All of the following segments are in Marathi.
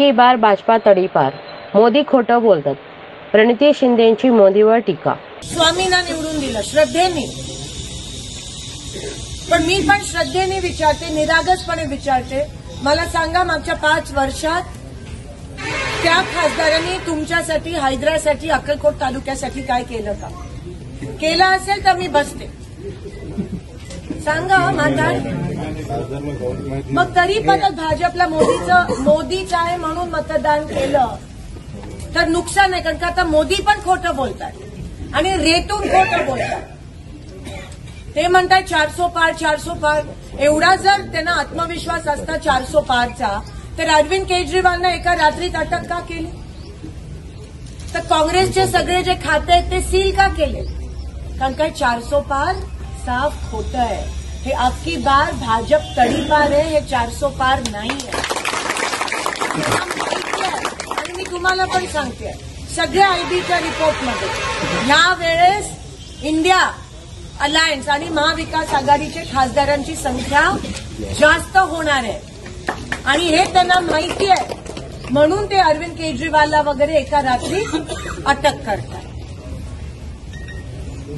की बार भाजपा तडीपार, मोदी खोटं बोलतात. प्रणिती शिंदेंची मोदीवर टीका. स्वामींना निवडून दिलं श्रद्धेने, पण मी पण श्रद्धेने विचारते, निरागसपणे विचारते, मला सांगा मागच्या 5 वर्षात त्या खासदारांनी तुमच्यासाठी, हैदरासाठी, अक्कलकोट तालुक्यासाठी काय केलं का? केलं असेल तर मी बसते, सांगा म्हातार. मग तरी परत भाजपला मोदीच आहे म्हणून मतदान केलं तर नुकसान आहे, कारण का आता मोदी पण खोटं बोलतात आणि रेटून खोटं बोलतात. ते म्हणतात 400 पार 400 पार. एवढा जर त्यांना आत्मविश्वास असता 400 पारचा, तर अरविंद केजरीवालनं एका रात्रीत अटक का केली? तर काँग्रेसचे सगळे जे खाते आहेत ते सील का केले? कारण काय 400 पार साफ खोटं आहे. हे अबकी बार भाजप तडीपार आहे, हे 400 पार नाही आहे. आणि मी तुम्हाला पण सांगते, सगळ्या आयबीच्या रिपोर्टमध्ये ह्या वेळेस इंडिया अलायन्स आणि महाविकास आघाडीचे खासदारांची संख्या जास्त होणार आहे आणि हे त्यांना माहिती आहे, म्हणून ते अरविंद केजरीवालला वगैरे एका रात्री अटक करतात.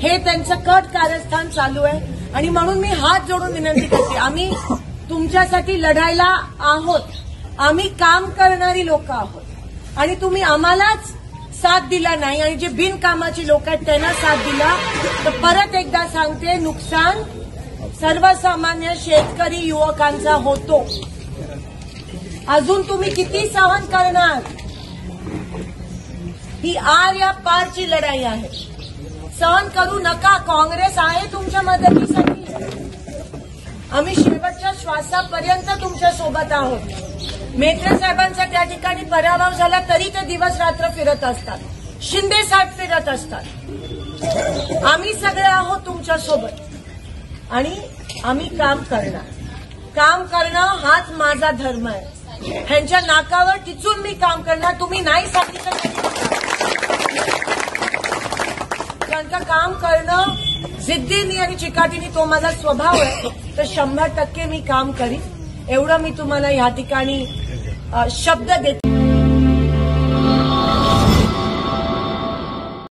हे त्यांचं कट कारस्थान चालू आहे आणि म्हणून मी हात जोडून विनंती करते, आम्ही तुमच्यासाठी लढायला आहोत, आम्ही काम करणारी लोक आहोत आणि तुम्ही आम्हालाच साथ दिला नाही आणि जे बिनकामाची लोक आहेत त्यांना साथ दिला तर परत एकदा सांगते, नुकसान सर्वसामान्य शेतकरी युवकांचा होतो. अजून तुम्ही किती सहन करणार? ही आर या पारची लढाई आहे. सहन करू नका. काँग्रेस आहे तुमच्या मदतीसाठी. आम्ही शेवटच्या श्वासापर्यंत तुमच्या सोबत आहोत. मेत्रे साहेबांचा त्या ठिकाणी पराभव झाला तरी ते दिवस रात्र फिरत असतात, शिंदे साहेब फिरत असतात. आम्ही सगळे आहोत तुमच्या सोबत आणि आम्ही काम करणार. काम करणं हाच माझा धर्म आहे. ह्यांच्या नाकावर टिचून मी काम करणार. तुम्ही नाही सांगितलं कारण का काम करणं जिद्दीने आणि चिकाटीने तो माझा स्वभाव आहे, तर 100% मी काम करीन. एवढं मी तुम्हाला या ठिकाणी शब्द देते.